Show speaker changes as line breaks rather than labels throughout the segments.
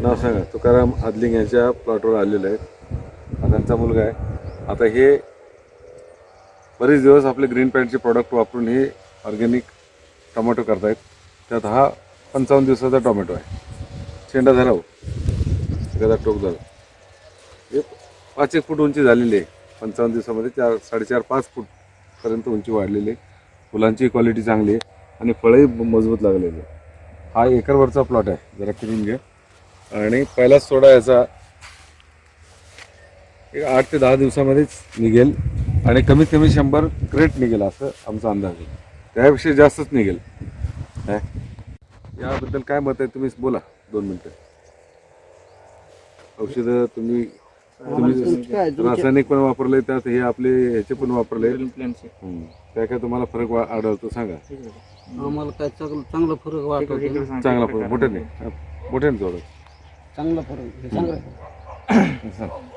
नाव सांगा. तुकाराम आदलिंग यांच्या प्लॉटवर आलेले आहेत. हा त्यांचा मुलगा आहे. आता हे बरेच दिवस आपले ग्रीन पॅन्टचे प्रॉडक्ट वापरून हे ऑर्गॅनिक टोमॅटो करतायत. त्यात हा 55 दिवसाचा टोमॅटो आहे. शेंडा झाला हो, एखादा टोक झाला. हे 5-1 फूट उंची झालेली आहे. 55 दिवसामध्ये 4.5-5 फूटपर्यंत उंची वाढलेली आहे. फुलांची क्वालिटी चांगली आहे आणि फळही मजबूत लागलेली आहे. हा एकरवरचा प्लॉट आहे, जरा फिरून घ्या. आणि पहिलाच सोडा याचा 8 ते 10 दिवसामध्येच निघेल आणि कमीत कमी 100 क्रेट निघेल असं आमचा अंदाज आहे. त्यापेक्षा जास्तच निघेल. याबद्दल काय मत आहे तुम्ही बोला 2 मिनिटं. औषधं तुम्ही रासायनिक पण वापरले, त्यात हे आपले ह्याचे पण वापरले. त्या काय तुम्हाला फरक आढळतो सांगा.
आम्हाला काय चांगला फरक वाटतो.
चांगला फरक मोठ्याने जोडत
चांगला फरक.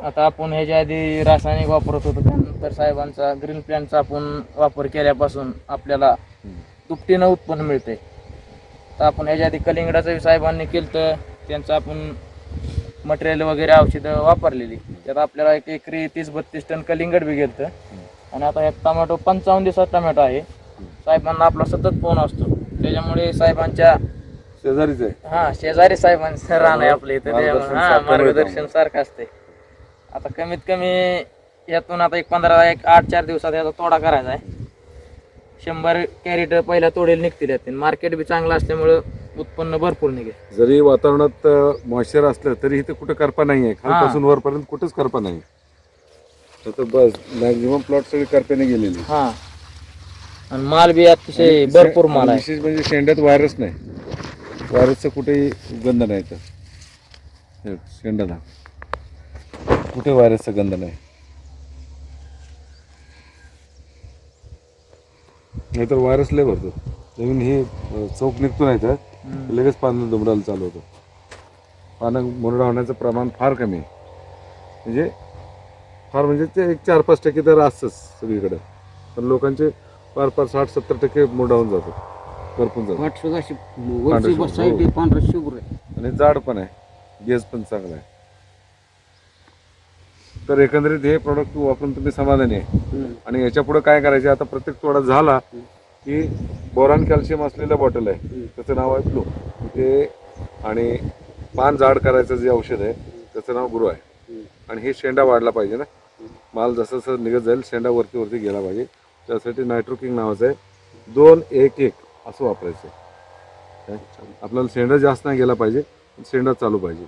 आता आपण ह्याच्या आधी रासायनिक वापरत होतो, त्यानंतर साहेबांचा ग्रीन प्लॅनचा आपण वापर केल्यापासून आपल्याला दुपटीनं उत्पन्न मिळते. तर आपण ह्याच्या आधी कलिंगडाचं साहेबांनी केलं, तर त्यांचं आपण मटेरियल वगैरे औषधं वापरलेली. त्यात आपल्याला एक एकरी 30-32 टन कलिंगड बी गेलं. आणि आता हे टोमॅटो 55 दिवसात टोमॅटो आहे. साहेबांना आपला सतत फोन असतो, त्याच्यामुळे साहेबांच्या
शेजारीच आहे.
शेजारी साहेबांचं रान आहे आपल्या इथं. मार्गदर्शन सारखं असते. आता कमीत कमी यातून आता 8-4 दिवसात याचा तोडा करायचा आहे. 100 कॅरेट पहिल्या तोडेल निघतील यातून. मार्केट बी चांगलं असल्यामुळं उत्पन्न भरपूर निघेल.
जरी वातावरणात मॉइश्चर असलं तरी इथे कुठं करपा नाही आहे. खालपासून वरपर्यंत कुठंच करपा नाही. तर बस मॅक्झिमम प्लॉट सगळे करप्याने गेलेले.
आणि माल बी अतिशय भरपूर माल आहे.
विशेष म्हणजे शेंड्यात व्हायरस नाही. व्हायरसचं कुठेही गंध नाही. तर शेंड्याला कुठे व्हायरसचा गंध नाही. नाहीतर व्हायरस लय भरतो. नवीन हे चौक निघतो नाही तर लगेच पानं दुमडायला चालू होतं. पानं मुरडा होण्याचं प्रमाण फार कमी आहे. म्हणजे ते 4-5% तर असतंच सगळीकडे. पण लोकांचे फार 60-70% मुरडावून जातो, करपून जातो. आणि जाड पण आहे, गेज पण चांगला आहे. तर एकंदरीत हे प्रोडक्ट वापरून तुम्ही समाधानी आहे. आणि याच्या पुढे काय करायचे, आता प्रत्येक तोडा झाला की बोरॉन कॅल्शियम असलेलं बॉटल आहे, त्याचं नाव आहे फ्लो. ते आणि पान जाड करायचं जे औषध आहे त्याचं नाव गुरु आहे. आणि हे शेंडा वाढला पाहिजे ना, माल जसं जसं निघत जाईल शेंडा वरती गेला पाहिजे. त्यासाठी नायट्रोकिंग नावाचं आहे. 2-1-1 असं वापरायचं आहे. आपल्याला शेंडा जास्त नाही गेला पाहिजे, शेंडा चालू पाहिजे.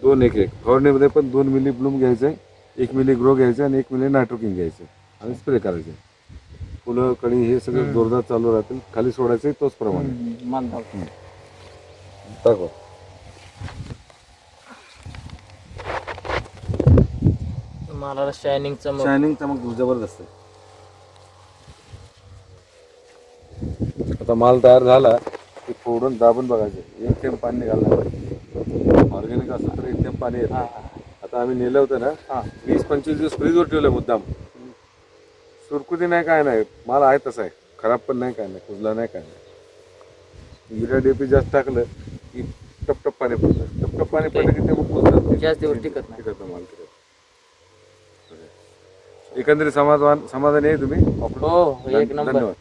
2-1-1 फवारणीमध्ये पण 2 मिली ब्लूम घ्यायचं आहे, 1 मिली ग्रो घ्यायचं आणि 1 मिली नायट्रोकिंग घ्यायचं आणि स्प्रे करायचं. फुलं कळी हे सगळं जोरदार चालू राहतील. खाली सोडायचं तोच प्रमाणे दाखवा.
मालाला शायनिंग
चमक जबरदस्त आहे. आता माल तयार झाला की फोडून दाबून बघायचं, 1 थेंब पाणी निघालं नाही. ऑर्गॅनिक असलं तर 1 थेंब पाणी येत. आता आम्ही नेलं होतं ना, 20-25 दिवस फ्रीजवर ठेवलं मुद्दाम. सुरकुती नाही, काय नाही, माल आहे तसा आहे. खराब पण नाही, काय नाही, कुजला नाही, काय नाही. युरिया DAP जास्त टाकलं की टपटप पाणी पडतं. टपटप पाणी पडलं की ते मग कुजतात,
जास्त दिवस टिकत नाही.
माल. एकंदरीत समाधानी आहे तुम्ही?
हो, एक नंबर.
धन्यवाद.